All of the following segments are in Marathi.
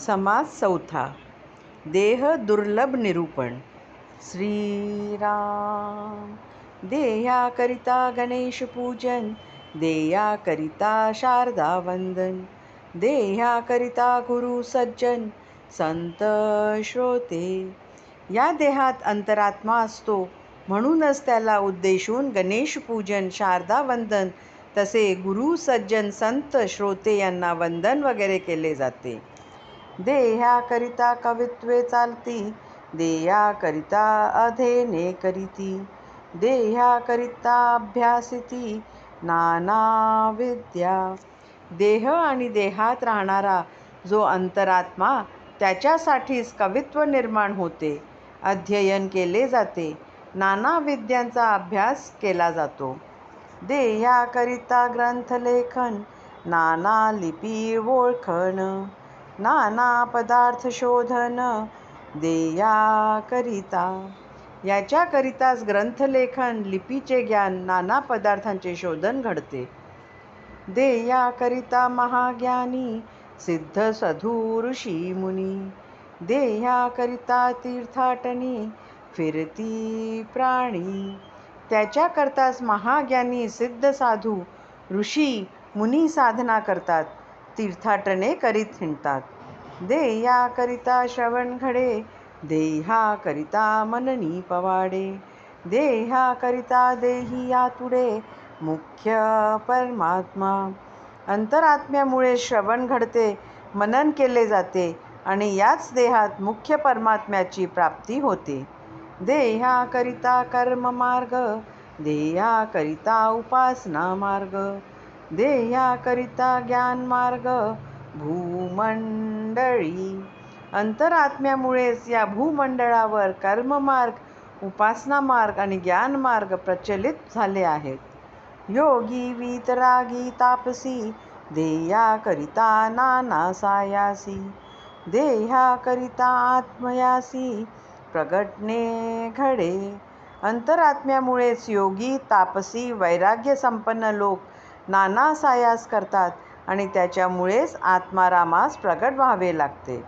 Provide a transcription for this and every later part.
समास चौथा. देह दुर्लभ निरूपण. श्रीराम. देयाकरिता गणेश पूजन, देयाकरिता शारदा वंदन, देयाकरिता गुरु सज्जन संत श्रोते. या देहात अंतरात्मा असतो, म्हणूनच त्याला उद्देशून गणेश पूजन, शारदा वंदन तसे गुरु सज्जन संत श्रोते यांना वंदन वगैरे केले जाते. देह्याकरिता कवित्वे चालती, देयाकरिता अध्ययने करीती, देह्याकरिता अभ्यासिती नाना विद्या. देह आणि देहात राहणारा जो अंतरात्मा, त्याच्यासाठीच कवित्व निर्माण होते, अध्ययन केले जाते, नाना विद्यांचा अभ्यास केला जातो. देह्याकरिता ग्रंथलेखन, नाना लिपी ओळखण, नाना पदार्थ शोधन देयाकरिता. याच्याकरिताच ग्रंथलेखन, लिपीचे ज्ञान, नाना पदार्थांचे शोधन घडते. देयाकरिता महाज्ञानी सिद्ध साधू ऋषी मुनी, देयाकरिता तीर्थाटनी फिरती प्राणी. त्याच्याकरताच महाज्ञानी सिद्ध साधू ऋषी मुनी साधना करतात, तीर्थाटने करीत हिंडतात. देयाकरिता श्रवण घडे, देहाकरिता मननी पवाडे, देहाकरिता देही आतुडे मुख्य परमात्मा. अंतरात्म्यामुळे श्रवण घडते, मनन केले जाते आणि याच देहात मुख्य परमात्म्याची प्राप्ती होते. देहाकरिता कर्म मार्ग, देहाकरिता उपासना मार्ग, देहाकरिता ज्ञान मार्ग भूमंडळी. अंतरात्म्यामुळेच या भूमंडळावर कर्ममार्ग, उपासना मार्ग आणि ज्ञान मार्ग प्रचलित झाले आहेत. योगी वीतरागी तापसी, देयाकरिता नाना सायासी, देहाकरिता आत्मयासी प्रगटणे घडे. अंतरात्म्यामुळेच योगी, तापसी, वैराग्य संपन्न लोक नाना सायास करतात आणि त्याच्यामुळेच आत्मारामास प्रगट व्हावे लागते.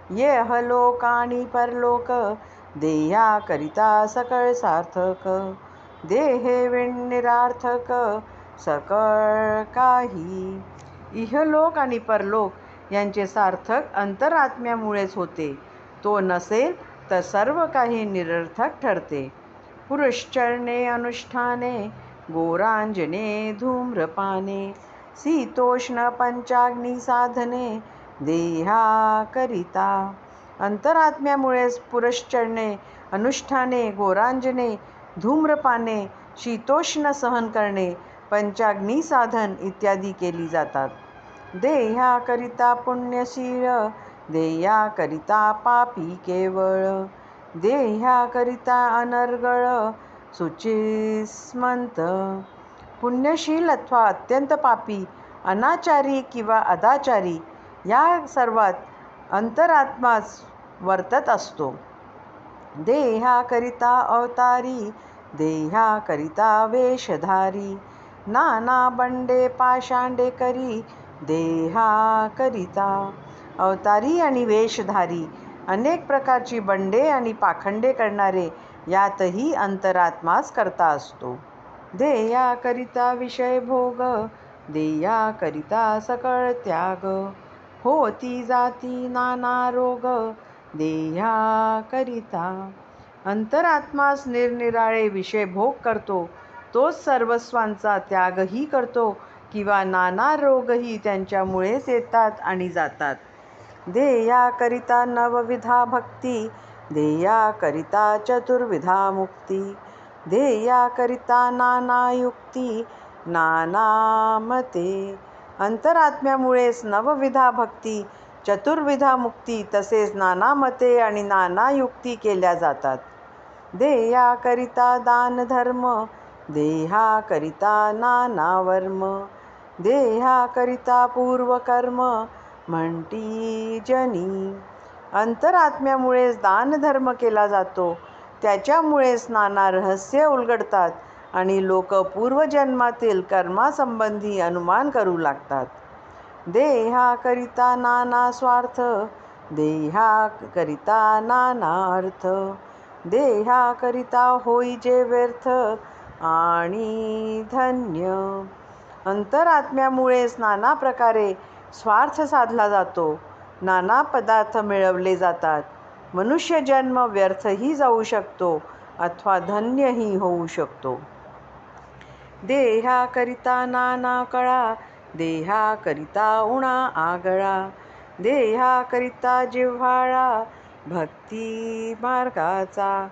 येहलोक आणि परलोक, देयाकरिता सकळ सार्थक, देहे विण निरार्थक सकळ काही. इहलोक आणि परलोक यांचे सार्थक अंतरात्म्यामुळेच होते. तो नसेल तर सर्व काही निरर्थक ठरते. पुरुषचरणे अनुष्ठाने, गोरांजने धूम्रपाने, शीतोष्ण पंचाग्नी साधने देहाकरिता. अंतरात्म्यामुळेच पुरुषचरणे, अनुष्ठाने, गोरांजने, धूम्रपाने, शीतोष्ण सहन करणे, पंचाग्नी साधन इत्यादी केली जातात. देहाकरिता पुण्यशील, देयाकरिता पापी केवळ, देहाकरिता अनर्गळ शुचिस्मंत. पुण्यशील अथवा अत्यंत पापी, अनाचारी किंवा अदाचारी या सर्वात अंतरात्माच वर्तत असतो. देहाकरिता अवतारी, देहाकरिता वेशधारी, नाना बंडे पाषांडे करी देहाकरिता. अवतारी आणि वेशधारी, अनेक प्रकारची बंडे आणि पाखंडे करणारे यातही अंतरात्माच करता असतो. देयाकरिता विषय भोग, देयाकरिता सकळ त्याग, होती जाती नाना रोग देहाकरिता. अंतरात्मास निरनिराळे विषय भोग करतो, तोच सर्वस्वांचा त्यागही करतो किंवा नाना रोगही त्यांच्यामुळेच येतात आणि जातात. देयाकरिता नवविधा भक्ती, देयाकरिता चतुर्विधा मुक्ती, देयाकरिता नाना युक्ती नाना मते. अंतरात्म्यामुळेच नवविधा भक्ती, चतुर्विधा मुक्ती तसेच नाना मते आणि नाना युक्ती केल्या जातात. देयाकरिता दान धर्म, देहाकरिता नाना वर्म, देहाकरिता पूर्वकर्म म्हणती जनी. अंतरात्म्यामुळेच दानधर्म केला जातो, त्याच्यामुळेच नाना रहस्य उलगडतात आणि लोक पूर्वजन्मातील कर्मासंबंधी अनुमान करू लागतात. देहाकरिता नाना स्वार्थ, देहा करिता नाना अर्थ, देहा करिता होई जे व्यर्थ आणि धन्य. अंतरात्म्यामुळेच नाना प्रकारे स्वार्थ साधला जातो, नाना पदार्थ मिळवले जातात. मनुष्य जन्म व्यर्थही जाऊ शकतो अथवा धन्यही होऊ शकतो. देहा करिता नाना कळा, देहा करिता उणा आगळा, देहा करिता जिव्हाळा भक्ती मार्गाचा.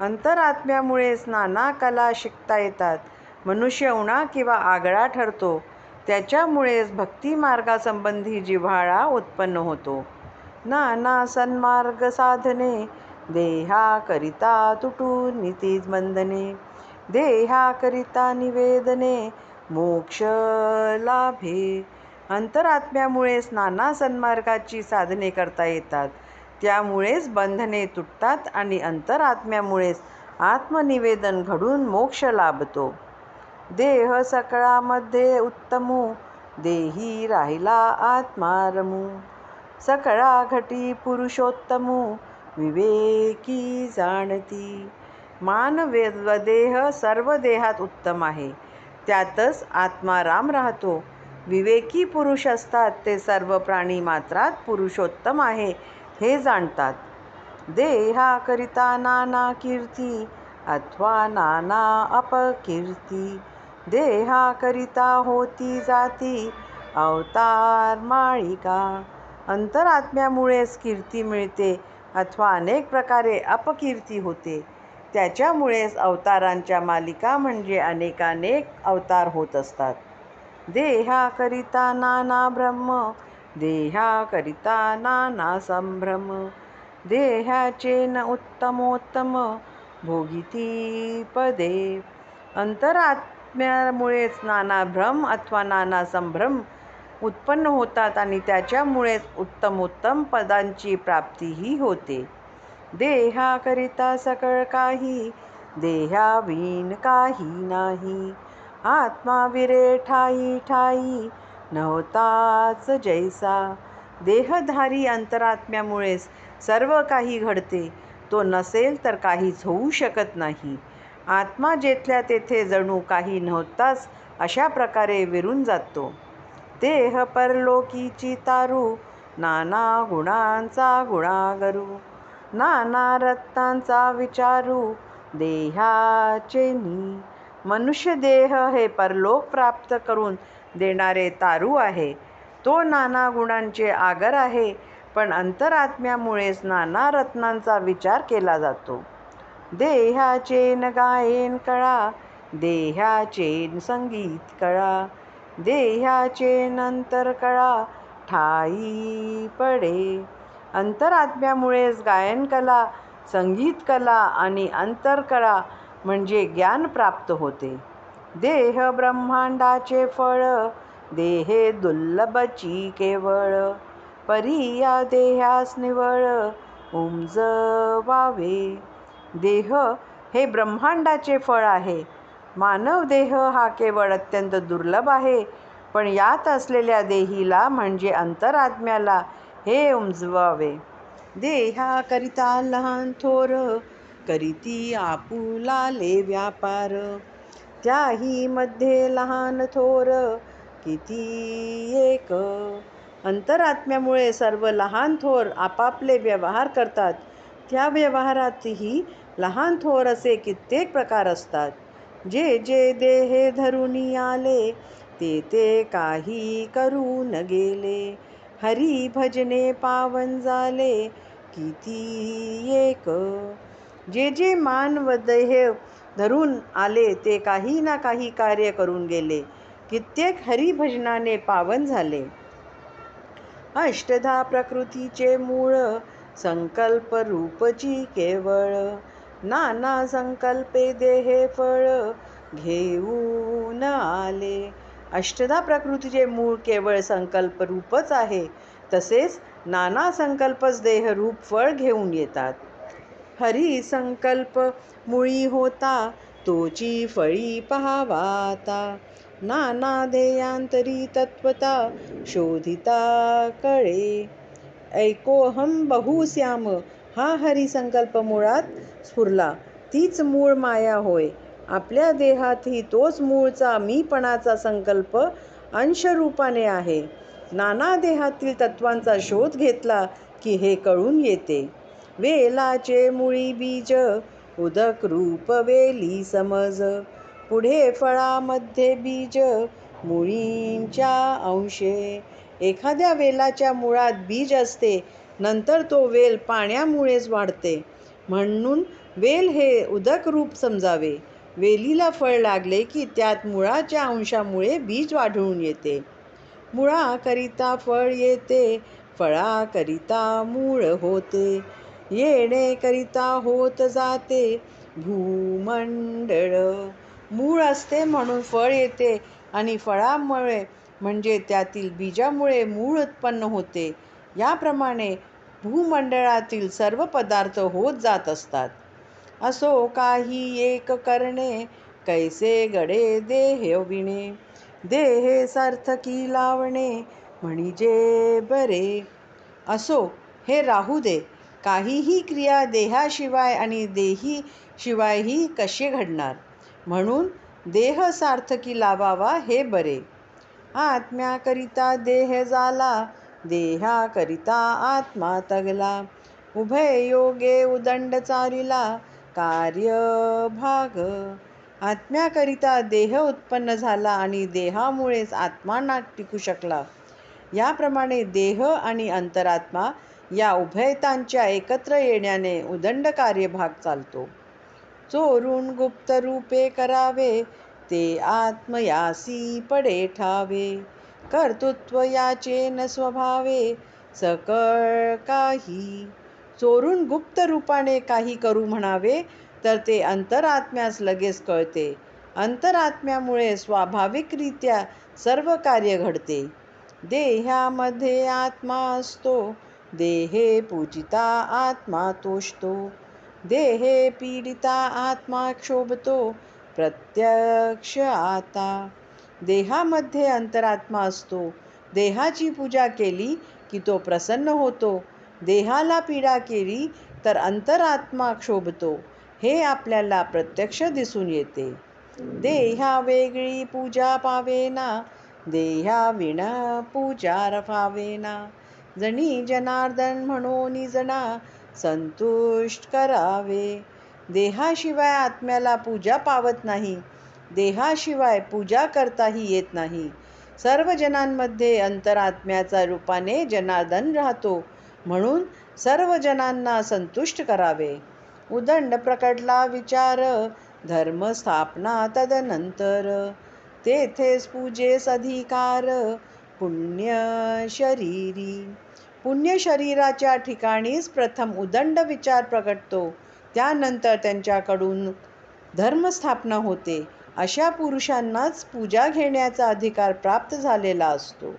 अंतरात्म्यामुळेच नाना कला शिकता येतात. मनुष्य उणा किंवा आगळा ठरतो, त्याच्यामुळेच भक्ती मार्गासंबंधी जिव्हाळा उत्पन्न होतो. नाना सन्मार्ग साधने, देहा करिता तुटून नीतीज बंधने, देहा करिता निवेदने मोक्ष लाभे. अंतरात्म्यामुळेच नाना सन्मार्गाची साधने करता येतात, त्यामुळेच बंधने तुटतात आणि अंतरात्म्यामुळेच आत्मनिवेदन घडून मोक्ष लाभतो. देह सकळामध्ये उत्तमू, देही राहिला आत्मा रमू, सकळा घटी पुरुषोत्तमू, विवेकी जाणती. मान व देह सर्व देहात उत्तम आहे, त्यातच आत्मा राम राहतो. विवेकी पुरुष असतात ते सर्व प्राणी मात्रात पुरुषोत्तम आहे हे जाणतात. देहा करिता नाना कीर्ती अथवा नाना अपकीर्ती, देहा करिता होती जाती अवतार माळिका. अंतरात्म्यामुळेच कीर्ती मिळते अथवा अनेक प्रकारे अपकीर्ती होते, त्याच्यामुळेच अवतारांच्या मालिका म्हणजे अनेकानेक अवतार होत असतात. देहा करिता नाना ब्रह्म, देहा करिता नाना संभ्रम, देहाचे न उत्तमोत्तम भोगिती पदे. अंतरात्म्यामुळेच नाना भ्रम अथवा नाना संभ्रम उत्पन्न होतात आणि त्याच्यामुळेच उत्तमोत्तम पदांची प्राप्तीही होते. देहा करिता सकळ काही, देहाविन काही नाही, आत्मा विरे ठाई ठाई नव्हताच जैसा. देहधारी अंतरात्म्यामुळेच सर्व काही घडते, तो नसेल तर काहीच होऊ शकत नाही. आत्मा जेथल्या तेथे जणू काही नव्हताच अशा प्रकारे विरून जातो. देह परलोकीची तारू, नाना गुणांचा गुणागरू, नाना रत्नांचा विचारू देहाचेनी. मनुष्य देह हे परलोक प्राप्त करून देणारे तारू आहे, तो नाना गुणांचे आगर आहे. पण अंतरात्म्यामुळेच नाना रत्नांचा विचार केला जातो. देहाचेन गायेन कळा, देहाचेन संगीत कळा, देहाचेन अंतर कळा ठाई पडे. अंतरात्म्यामुळेच गायनकला, संगीतकला आणि अंतरकळा म्हणजे ज्ञान प्राप्त होते. देह ब्रह्मांडाचे फळ, देहे दुर्लभची केवळ, परी या देहास निवळ उमजवावे. देह हे ब्रह्मांडाचे फळ आहे. मानव देह हा केवळ अत्यंत दुर्लभ आहे, पण यात असलेल्या देहीला म्हणजे अंतरात्म्याला हे उमजवावे. देहा करिता लहान थोर, करीती आपुलाले व्यापार, त्याही मध्ये लहान थोर किती एक. अंतरात्म्यामुळे सर्व लहान थोर आपापले व्यवहार करतात, त्या व्यवहारातही लहान थोर असे कित्येक प्रकार असतात. जे जे देहे धरुनी आले, ते ते काही करून गेले, हरी भजने पावन झाले किती एक. जे जे मान व देह धरून आले ते काही ना काही कार्य करून गेले, कित्येक हरिभजनाने पावन झाले. अष्टधा प्रकृतीचे मूळ, संकल्प रूपची केवळ, नाना संकल्पे देहे फळ घेऊन आले. अष्टधा प्रकृतीचे मूळ केवळ संकल्प रूपच आहे, तसेच नाना संकल्पच देहरूप फळ घेऊन येतात. हरी संकल्प मुळी होता, तोची फळी पहावाता, नाना ध्येयांतरी तत्वता शोधिता कळे. ऐकोहम बहुश्याम हा हरिसंकल्प मुळात स्फुरला. तीच मूळ माया होय. आपल्या देहातही तोच मूळचा मीपणाचा संकल्प अंशरूपाने आहे. नाना देहातील तत्वांचा शोध घेतला की हे कळून येते. वेलाचे मुळी बीज, उदक रूप वेली समज. पुढे फळामध्ये बीज, मुळींच्या अंशे. एखाद्या वेलाच्या मुळात बीज असते, नंतर तो वेल पाण्यामुळेच वाढते. म्हणून वेल हे उदक रूप समजावे. वेलीला फळ लागले की त्यात मुळाच्या अंशामुळे बीज आढळून येते. मुळाकरिता फळ येते, फळाकरिता मूळ होते. येणेकरिता होत जाते भूमंडळ. मूळ असते म्हणून फळ येते आणि फळामुळे म्हणजे त्यातील बीजामुळे मूळ उत्पन्न होते. याप्रमाणे भूमंडळातील सर्व पदार्थ होत जात असतात. असो काही एक करणे, कैसे गडे देह विणे. देहे सार्थकी लावणे, म्हणजे बरे. असो हे राहू दे. काहीही क्रिया देहाशिवाय आणि देही शिवायही कशी घडणार. म्हणून देह सार्थकी लावावा हे बरे. आत्म्याकरिता देह झाला, देहाकरिता आत्मा तगला. उभय योगे उदंड चालिला, कार्यभाग. आत्म्याकरिता देह उत्पन्न झाला आणि देहामुळेच आत्मा टिकू शकला. याप्रमाणे देह आणि अंतरात्मा या उभयतांच्या एकत्र येण्याने उदंड कार्यभाग चालतो. चोरून गुप्त रूपे करावे, ते आत्मयासी पडे ठावे. कर्तृत्व याचे न स्वभावे, सकळ काही. चोरून गुप्त रूपाने काही करू म्हणावे तर ते अंतरात्म्यास लगेच कळते. अंतरात्म्यामुळे स्वाभाविकरित्या सर्व कार्य घडते. देहामध्ये आत्मा असतो, देहे पूजिता आत्मा तोषतो. देहे पीडिता आत्मा क्षोभतो, प्रत्यक्ष आता. देहामध्ये अंतरात्मा असतो. देहाची पूजा केली की तो प्रसन्न होतो. देहाला पीडा केली तर अंतरात्मा क्षोभतो. हे आपल्याला प्रत्यक्ष दिसून येते. देहा वेगळी पूजा पावेना, देहा विण पूजा रफावेना. जणी जनार्दन म्हणून जना, संतुष्ट करावे. देहाशिवाय आत्म्याला पूजा पावत नाही. देहाशिवाय पूजा करताही येत नाही. सर्व जनांमध्ये अंतरात्म्याचा रूपाने जनार्दन राहतो. म्हणून सर्व जनांना संतुष्ट करावे. उदंड प्रकटला विचार, धर्म स्थापना तदनंतर. तेथेच पूजेस अधिकार, पुण्य शरीरी. पुण्य शरीराच्या ठिकाणीच प्रथम उदंड विचार प्रकटतो. त्यानंतर त्यांच्याकडून धर्मस्थापना होते. अशा पुरुषांनाच पूजा घेण्याचा अधिकार प्राप्त झालेला असतो.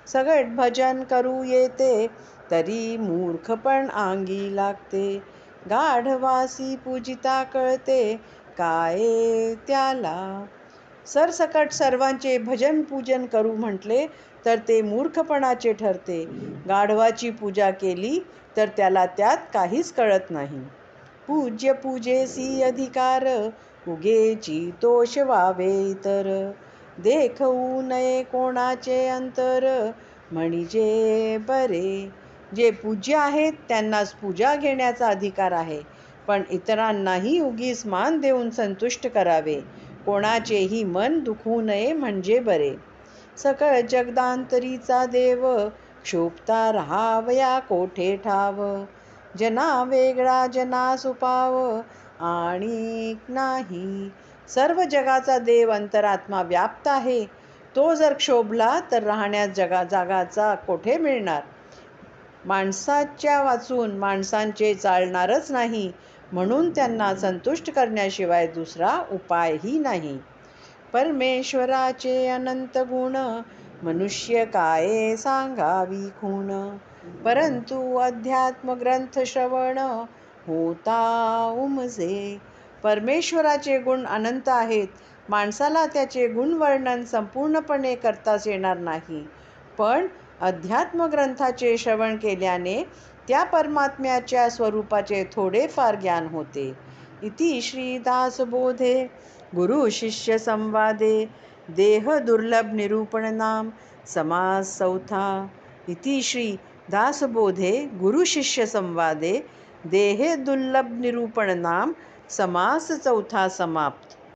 सगळे भजन करू येते, तरी मूर्खपण अंगी लागते. गाढवासी पूजिता कळते, काय त्याला. सरसकट सर्वांचे भजन पूजन करू म्हटले तर ते मूर्खपणाचे ठरते. गाढवाची पूजा केली तर त्याला त्यात काहीच कळत नाही. पूज्य पूजेसी अधिकार, उगेची तोष व्हावे इतर. देखवू नये कोणाचे अंतर, म्हणजे बरे. जे पूज्य आहेत त्यांनाच पूजा घेण्याचा अधिकार आहे. पण इतरांनाही उगीच मान देऊन संतुष्ट करावे. कोणाचेही मन दुखवू नये म्हणजे बरे. सकळ जगदांतरीचा देव, क्षोभता राहावया कोठे ठाव. जना वेगळा जना सुपाव, आणिक नाही. सर्व जगाचा देव अंतरात्मा व्याप्त आहे. तो जर क्षोभला तर राहण्यास जागाचा कोठे मिळणार. माणसाच्या वाचून माणसांचे चालणारच नाही. म्हणून त्यांना संतुष्ट करण्याशिवाय दुसरा उपायही नाही. परमेश्वराचे अनंत गुण, मनुष्य काय सांगावी खूण. परंतु अध्यात्म ग्रंथ श्रवण, होता उमजे. परमेश्वराचे गुण अनंत आहेत. माणसाला त्याचे गुणवर्णन संपूर्णपणे करताच येणार नाही. पण अध्यात्मग्रंथाचे श्रवण केल्याने त्या परमात्म्याच्या स्वरूपाचे थोडेफार ज्ञान होते. इति श्री दासबोधे गुरु शिष्य संवादे देह दुर्लभ निरूपण नाम समास चौथा. इति श्री दासबोधे गुरु शिष्य संवादे देह दुर्लभ निरूपण नाम समास चौथा समाप्त.